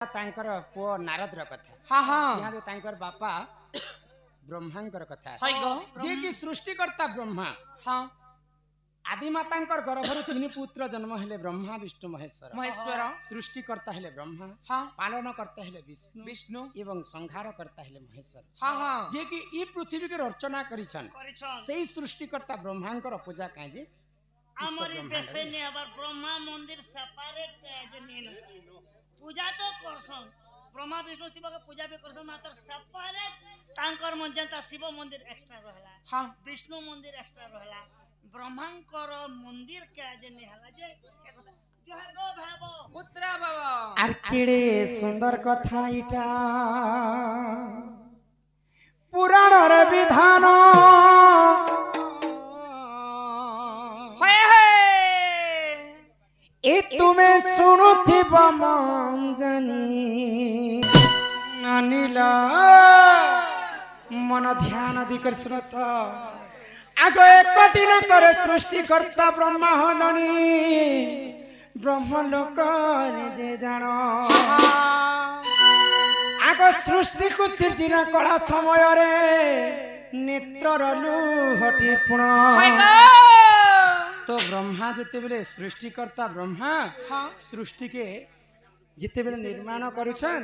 तांकर पुओ नारदर कथा हाँ हाँ यहाँ तांकर बापा ब्रह्मांकर कथा जे कि सृष्टिकर्ता ब्रह्मा हाँ आदिमातांकर गर्भरु तीन पुत्र जन्म हेले ब्रह्मा विष्णु महेश्वर महेश्वर सृष्टिकर्ता हेले ब्रह्मा हाँ पालन करता हेले विष्णु विष्णु एवं संहार करता हेले महेश्वर हाँ हाँ जे कि ई पृथ्वी के रचना करिछन सेही सृष्टिकर्ता ब्रह्मांकर पूजा काहे जे हमारी देशे ने आबार ब्रह्मा मंदिर सेपरेट जे ने पूजा तो करसन ब्रह्मा विष्णु शिव का पूजा भी करसन मात्र सेपरेट तांकर मन जनता शिव मंदिर एक्स्ट्रा रहला हाँ विष्णु मंदिर एक्स्ट्रा रहला ब्रह्मांकर मंदिर के जे ने हला जे जोहर गो भाबो पुत्रा बाबा आर केड़े सुंदर कथा इटा पुराणर विधान ए तुम्हें शुणुथिब मंजनी अनिल मन ध्यान दिकर सुनत आगो एक दिन कर सृष्टिकर्ता ब्रह्मा हलनी ब्रह्म लोक जे जान आगो सृष्टि को सृजना कला समय रे नेत्रर लुहटी पुण तो ब्रह्मा जिते बेले सृष्टिकर्ता ब्रह्मा सृष्टि के जिते बेले निर्माण करुछन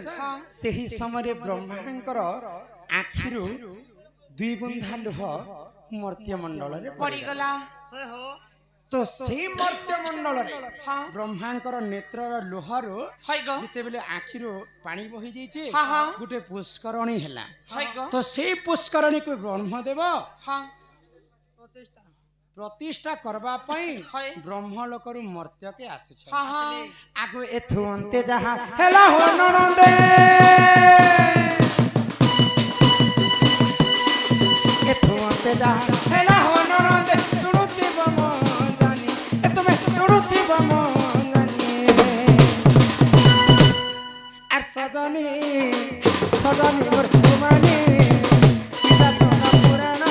सेही समय ब्रह्मांकर आखिरु दुई बुंदा लुह मर्त्य मंडल रे पड़ीगला तो सेही मर्त्य मंडल रे ब्रह्मांकर नेत्रर लुहरु जिते बेले आखिरु पानी बही जाइछे गुटे पुष्करणी हैला तो सेही पुष्करणी को ब्रह्मदेव प्रतिष्ठा करबा पई ब्रह्मलोकरु मर्त्य के आसुछ आगो एथु अंते जहा हेला हो ननंदे एथु अंते जहा हेला हो ननंदे सुनुति बम जानी ए तुमे सुनुति बम जानी आर सजनी सजनी मोर तुमानी इता सोना पुराण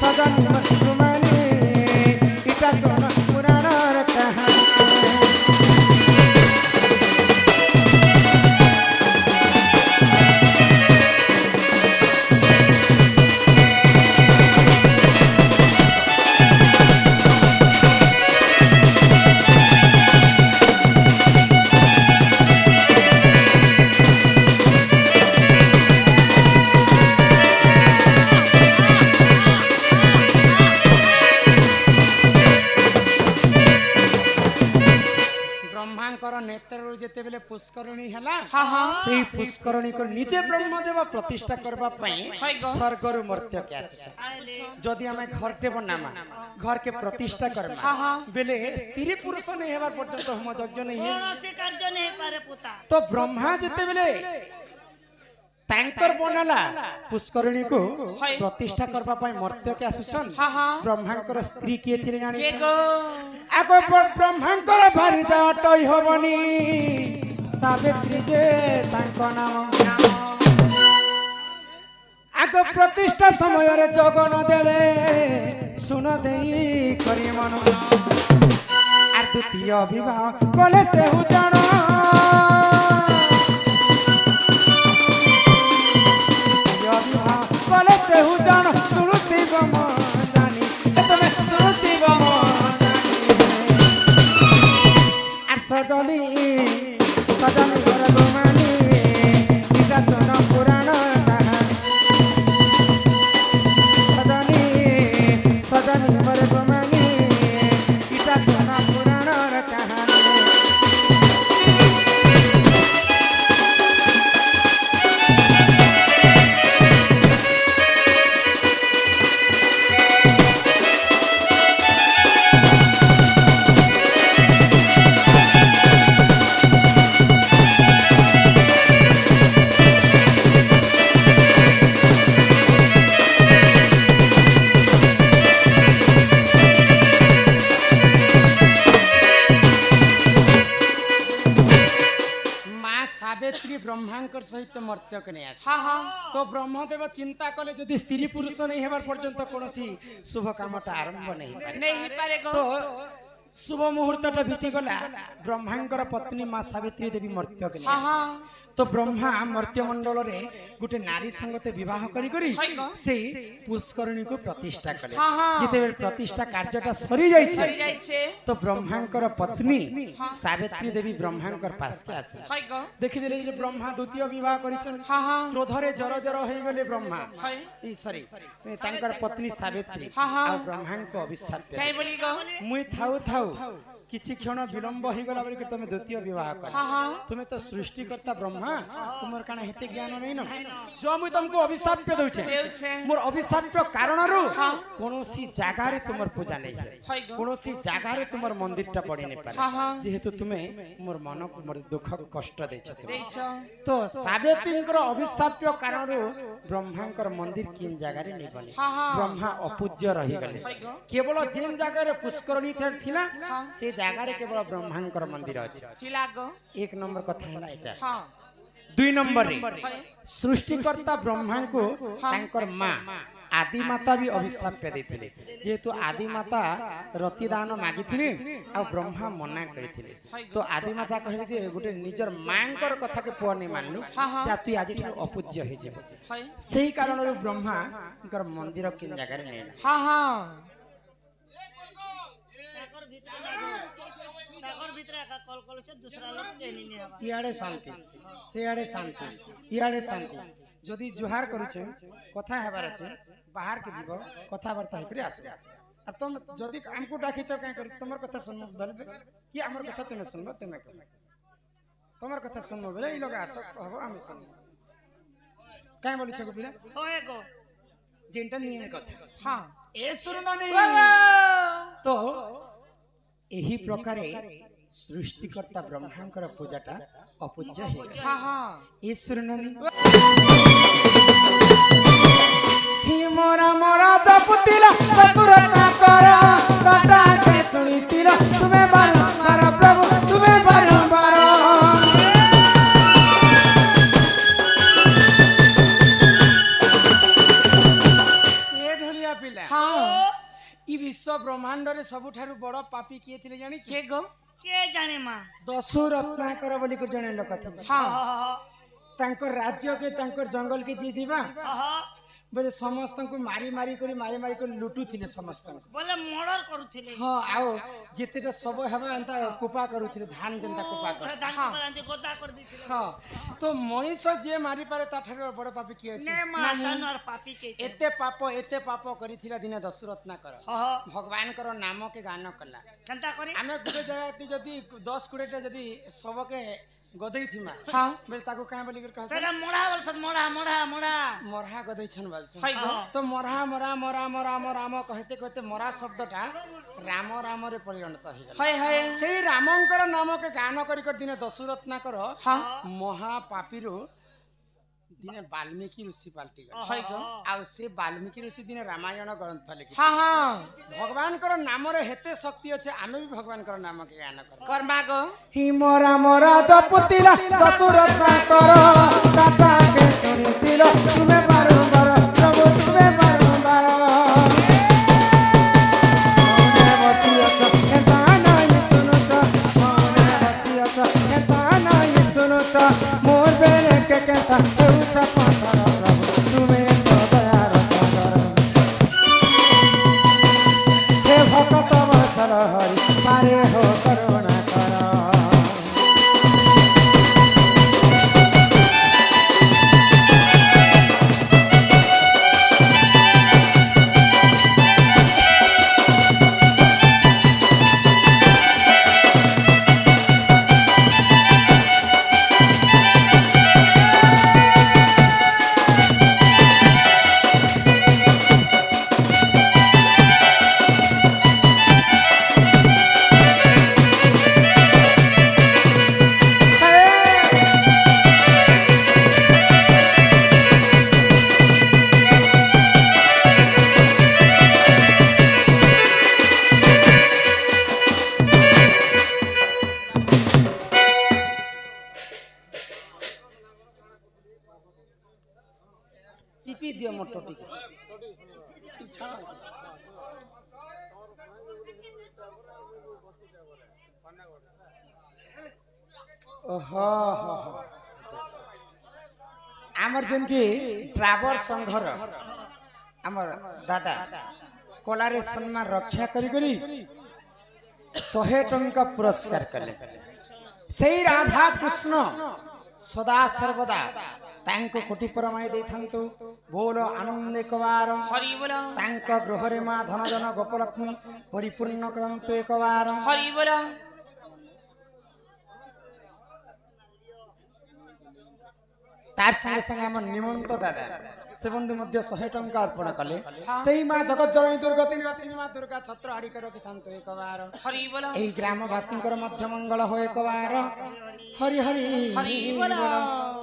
सजनी मोर तुमानी इता सोना पुराण कहानी नेत्र जेते बेले पुष्करणी हला सेही पुष्करणी को निजे ब्रह्मदेव प्रतिष्ठा करबा पई स्वर्गरु मर्त्य के आछे जदी हमें घरटे बनामा घर के प्रतिष्ठा करमा बेले स्त्री पुरुष नै हेबार पर्यंत हम यज्ञ नै कौनसी कार्य नहीं पारे पुता तो ब्रह्मा जेते बेले तांकर बनला पुष्करणी को प्रतिष्ठा करबा पई मर्त्य के आछन ब्रह्मांकर स्त्री के थिले जानि आगो ब्रह्मांकर भारी जाटई होबनी सावित्री जे तांको नाम आगो प्रतिष्ठा समय रे जगन देले सुन देई करी मन आर द्वितीय विवाह कले से हु जानो विवाह कले से हु जानो सुनुति बम जानी ए तमे सुनुति बम सजनी सजनी घर गुमानी इटा सोना पुराण कहानी सजनी सजनी घर गुमानी इटा सोना पुराण कहानी ब्रह्मांकर सहित मर्त्य के नहीं आसे तो ब्रह्मदेव चिंता कले जदि स्त्री पुरुष नहीं हेबार पर्यंत कोनोसी शुभ कामटा आरंभ नहीं पारे नहीं पारे तो शुभ मुहूर्तटा बीती गला ब्रह्मांकर पत्नी मां सावित्री देवी मर्त्य के तो ब्रह्मा मर्त्यमंडल रे गोटे नारी संगते विवाह करी करी से पुष्करणी को प्रतिष्ठा कले जेते प्रतिष्ठा कार्यटा सरी जाइछे तो ब्रह्मांकर पत्नी सावित्री देवी ब्रह्मांकर पास के आसे देखि देले जे ब्रह्मा द्वितीय विवाह करिछन क्रोध रे जर जर होई गेले ब्रह्मा ई सॉरी तांकर पत्नी सावित्री आ ब्रह्मा को अभिशाप काय बोली गो मुई थाउ थाउ किछि क्षण विलंब हो गला बली तुम द्वितीय विवाह कर तुम्हें तो सृष्टिकर्ता ब्रह्मा तुमर काना हेते ज्ञान नै न जो मुई तुमको अभिशाप पे दउछे मोर अभिशाप के कारण रो कोनोसी जागा रे तुमर पूजा नै है कोनोसी जागा रे तुमर मंदिरटा पड़ी नै पारे जेहेतु तुमे मोर मन को मोर दुख कष्ट देछ तो सावित्रीकर अभिशाप के कारण रो ब्रह्मांकर मंदिर किन जागा रे नै बने ब्रह्मा अपूज्य रही गले केवल जेन जागा रे पुष्करणी थिला से जागा रे केवल ब्रह्मांकर मंदिर अछि एक नंबर कथा है एटा दुई नंबर रे सृष्टिकर्ता ब्रह्मा को तांकर मां आदि माता भी अभिशाप पे देथिले जेहेतु आदि माता रतिदान मागिथिले आ ब्रह्मा मना करिथिले तो आदि माता कहले जे गोटे निजर मांकर कथा के पुआ नै मानलु जा तू आज अपूज्य हे जेबो सेही कारण रो ब्रह्मा कर मंदिर किन जागा रे नै इयाडे शांति से शांति इयाडे शांति जदि जुहार करूछे कथा हेबार अछि बाहर के जीव कथा वार्ता हे करे आसो आ तुम जदि हमको डाकिछ काय कर तमर कथा सुनमो बेले कि हमर कथा तुमे सुनबो तुमे कह तमर कथा सुनमो बेले ई लोग आसो कहबो हम सुन काय बोली छ गुपिला होए गो जेंटा निये कथा हां ए सुरना नहीं तो एही प्रकारे सृष्टिकर्ता ब्रह्मांकर पूजाटा अपूज्य है हां हां ईश्वर ननी ही मोरा मोरा जपुतिला कसुरता करा कटा के सुनितिला तुम्हें बारंबार प्रभु तुम्हें बारंबार ये ढोलिया पिला हां ई विश्व ब्रह्मांड रे सबुठारु बड़ पापी किए थिले जानि के गो के जाने मां दशु रत्नाकर बोली को जने लोक थे हां तांकर राज्य के तांकर जंगल के जी जीवा बोले समस्त को मारी मारी कर लुटू थिले समस्त बोले मर्डर करूथिले हां आओ जेतेटा सब हेबा अंता कुपा करूथिले धान जनता कुपा कर हां गोदा कर दिथिले हां तो मनीष जे मारी पारे ताठार बड़ पापी की अछि ने मातान और पापी के एते पाप करिथिला दिने दशरत्ना कर भगवान कर नाम के गान कला केनता करी हमें गुटे जगह जदी 10 कुड़ेटा जदी सबके गदई थिमा हां बेल ताको काहे बोली कर कहस सेरा मोड़ा बोलसन मोरहा गदई छन बोलसन तो मोरहा कहते कहते मोरा शब्दटा राम राम रे परिणत हो गेल हाय हाय सेही रामंकर नाम के गान करी कर दिने दशरत्ना कर हां महापापी रो दिने वाल्मीकि ऋषि पाल्टी गल हाय गो आ से वाल्मीकि ऋषि दिने रामायण ग्रंथ लिखि हां हां भगवान कर नाम रे हेते शक्ति अछि आमे भी भगवान कर नाम के गान करबा गो ही मोरा मोरा जपतिला दशरत्ना कर दाता के सुनितिला तुमे बारंबार प्रभु तुमे बारंबार मौने बसियछ केता नाही सुनुछ मौने बसियछ केता नाही सुनुछ मोर बेले के केता उचा पाथर प्रभु तुमे तो दयार सागर हे भक्त वत्सल हरि पारे हो करुणा कर चिपी दियो मोर टोटी के ओहो आमर जन की ड्राइवर संघर आमर दादा कलारे सम्मान रक्षा करी करी 100 टंका पुरस्कार कले सेई राधा कृष्ण सदा सर्वदा तांको कोटि परमाय देथांतु बोलो आनंद एकबार हरि बोल तांको गृहरे मा धन जन गोपलक्ष्मी परिपूर्ण करंतु एकबार हरि बोल तार संगे संगे आम निमंत दादा से बंधु मध्य 100 टंका अर्पण कले सेई मा जगत जननी दुर्गति निवासिनी मा दुर्गा छत्र आड़ी कर रखिथांतु एकबार हरि बोल एई ग्रामवासींकर मध्य मंगल हो एकबार हरि हरि हरि बोल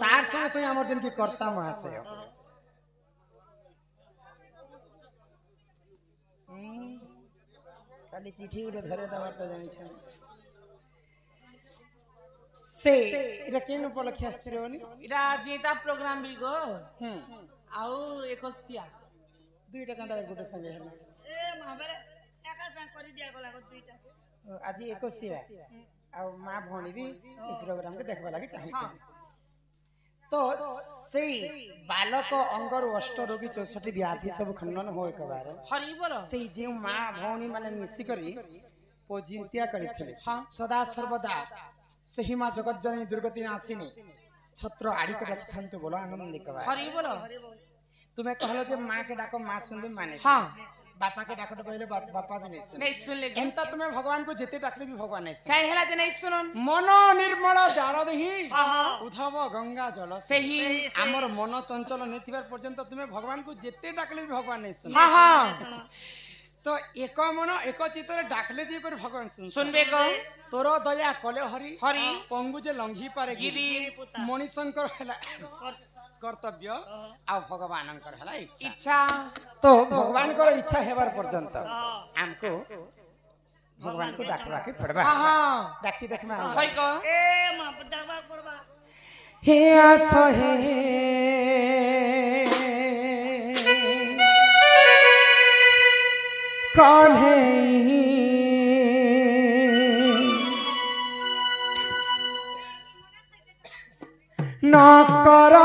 तार संगे संगे हमर जन की कर्ता महाशय खाली चिठी उठे धरे दबाटा जानि छ से इरा केन उपलक्ष्य आश्चर्य बनी इरा जेता प्रोग्राम भी गो आउ एकस्तिया दुईटा कांदा गुटे संगे हला ए महाबरे एका संग करि दिया गला को दुईटा आज 21 आ मां भणी भी ए प्रोग्राम के देखबा लागि चाहि तो से बालक अंगर अष्ट रोगी 64 व्याधि सब खंडन हो एकबार हरि बोल से जे मां भणी माने मिसी करी पोजित्या करिथिले सदा सर्वदा सही मां जगत जननी दुर्गति नासिनी छत्र आड़ी के रखिथांतु बोलो आनंद एकबार हरि बोल तुम्हें कहलो जे मां के डाको मां सुनबे माने हां बापा के डाको तो पहले बापा भी नहीं सुन नहीं सुन ले एंता तुम्हें भगवान को जेते डाकले भी भगवान नहीं सुन काहे हला जे नहीं सुनन मन निर्मल जारदही उधव गंगा जल सही हमर मन चंचल नेथिबार पर्यंत तुम्हें भगवान को जेते डाकले भी भगवान नहीं सुन हां हां तो एक मन एक चित्तरे डाकले जे पर भगवान सुन सुनबे को तोर दया कले हरि हरि पंगु जे लंघी पारे गिरी मणिशंकर हला कर्तव्य आ भगवानंकर हला इच्छा इच्छा तो भगवान को इच्छा हेबार पर्यंत हमको भगवान को डाकबा के पड़बा हां हां डाकी देखमा होय को ए मा डाकबा पड़बा हे आसो हे कौन है न कर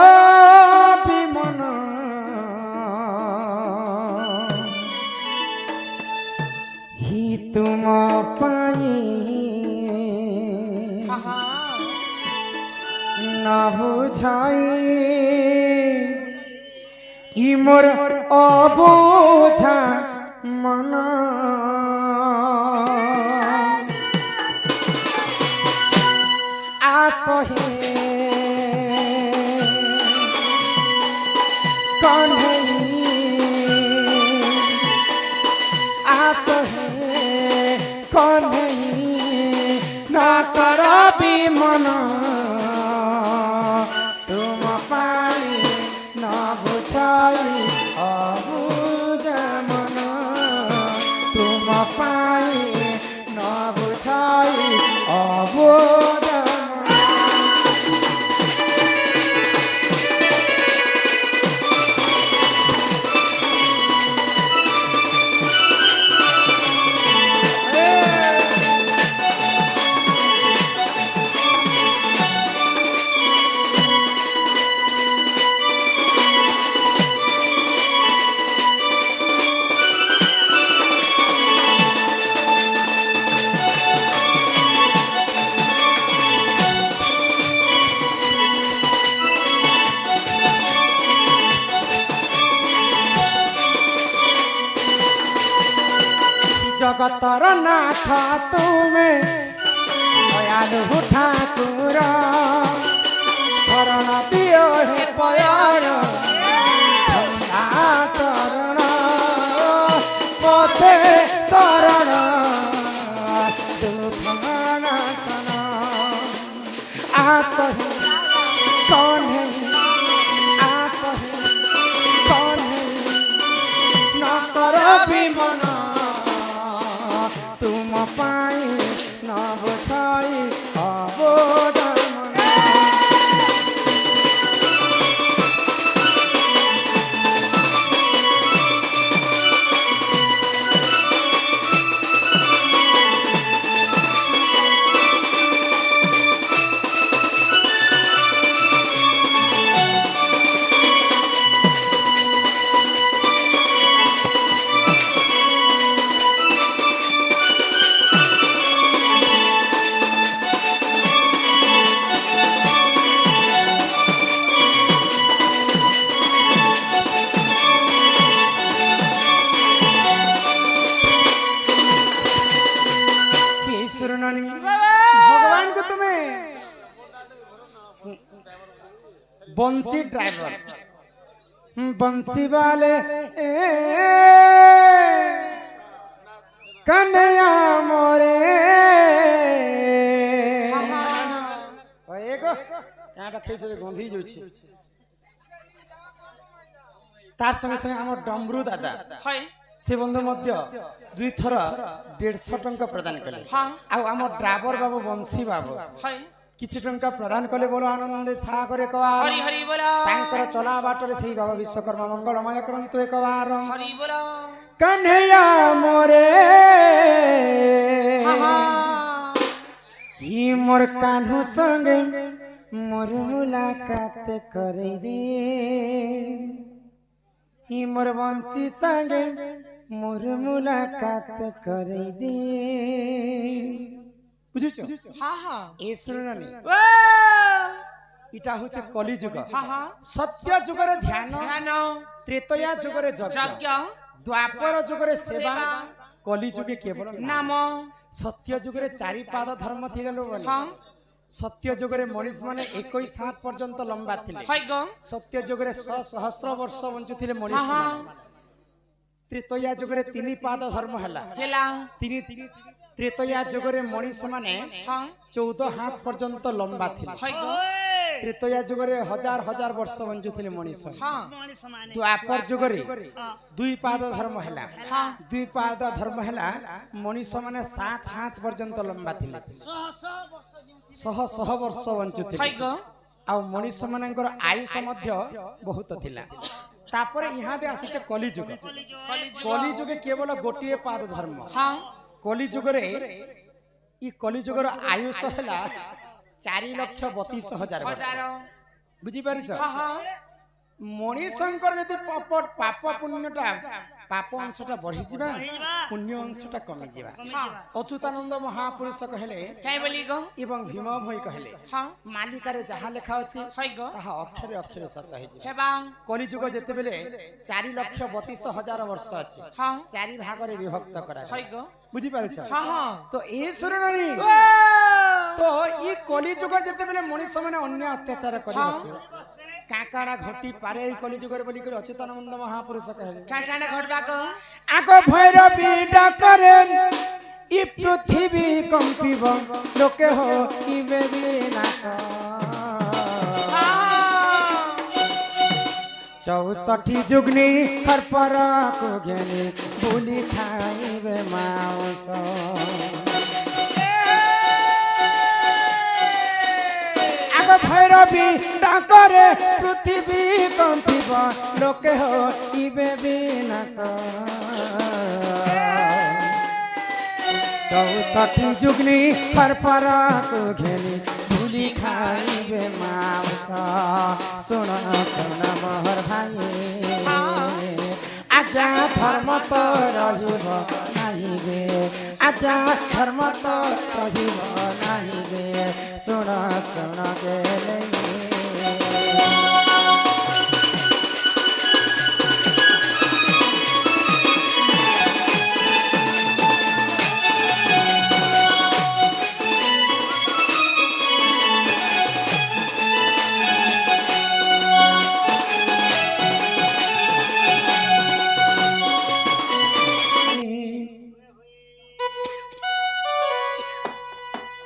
विमन ही तुम पाई हां हां न बुझाई इ मोर अबोझा मन आसो हे कौन है आसो है कौन है ना कर भी मन तुम पाई ना बुझाई अबुझ मन तुम पाई ना बुझाई अबुझ जगतर नाथ तुमे दयालु ठाकुर शरण दियो हे पयर चरण पथे शरण दुख नाशन आस कौन है आस कौन है न कर विमन तुम पाई न बुझाई अबोध भगवान को तुम्हें बंसी ड्राइवर बंसी वाले कन्हैया मोरे काँटा खेल गंधी जाऊँ तार संगे संगे आम डमरू दादा से बंधु दुई थर 150 टंका प्रदान कले आम ड्राइवर बाबू बंशी बाबू किछि टंका प्रदान कले बोलो आनंद सागर एक बार चला बाटरे से बाबा विश्वकर्मा मंगलमय करंतु एक बार कन्हैया मोरे ही मोर कान्हू संगे मोर मुलाकात करे रे ही मोर बंशी संगे मोर मुलाकात करे दे बुझुछ ए सुननी इटा होचे कली युग सत्य युग रे ध्यान त्रेतया युग रे यज्ञ द्वापर युग रे सेवा कली युगे केवल नाम सत्य युग रे चारि पाद धर्म थिले लो सत्य युग रे मनीष माने 21 हाथ पर्यंत लंबा थिले सत्य युग रे 100 वर्ष बंचुथिले मनीष माने त्रेतया युग रे 3 पाद धर्म हला त्रेतया युग रे मनीष माने 14 हाथ पर्यंत लंबा थिले त्रेतया युग रे हजार वर्ष बंचुथिले मनीष द्वापर युग रे 2 पाद धर्म हला 2 पाद धर्म हला मनीष माने 7 हाथ पर्यंत लंबा थिले 100 वर्ष बंचुथिले आ मनीष मानकर आयुष मध्य बहुत थिला तापर यहाँ दे आसी कली युग केवल गोटे पाद धर्म कली युग रे ई कली युग रो आयुष हला 4,32,000 वर्ष बुझी पारिछ मनीषंकर यदि पाप पुण्यटा पाप अंशटा बढ़ी जिबा पुण्य अंशटा कमी जिबा अच्युतानंद महापुरुष कहले एवं भीम भई कहले मालिकारे जहा लेखा अछि ताहा अक्षरे अक्षरे सत्य हे जिबा कली युग जेते बेले 4,32,000 वर्ष अछि 4 भाग रे विभक्त करा बुझी पारिछ तो ए सुरनरी तो ई कली युग जेते बेले मनीष माने अन्य अत्याचार करि बसियो काकाड़ा घटी पारे कली जुगर बोली कर अच्युतानंद महापुरुष कहले काकाड़ा घटबा को आको भैरवी डाकरे ई पृथ्वी कंपिब लोके हो ई विनाश 64 जुगनी फरफर को घेनी भूली खाइबे मांस भैरवी डाकरे पृथ्वी कंपिब लोके हो इबे विनाश 64 जुगनी फरफर को घेनी भूली खाइबे मांस सुन सुन मोहर भाई आज्ञा धर्म तो रहिब नाही जे आज्ञा धर्म तो रहिब नाही जे सुन सुन गेले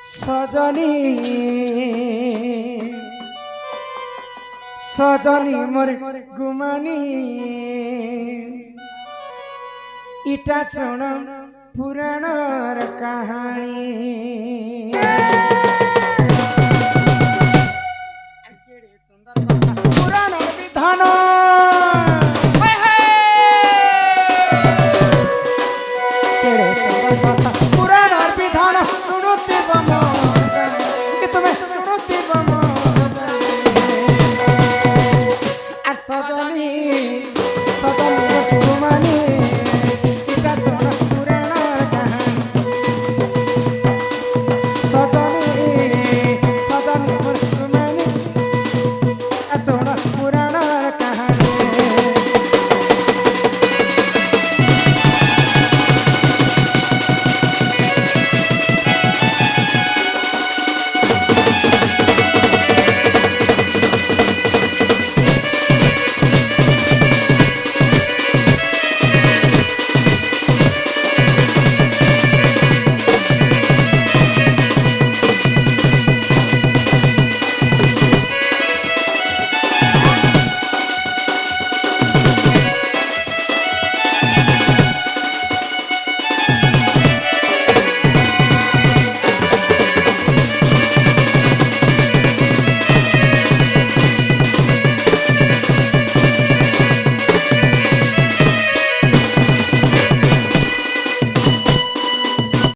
सजनी सजनी मोर गुमानी इटा सुन पुराणर कहानी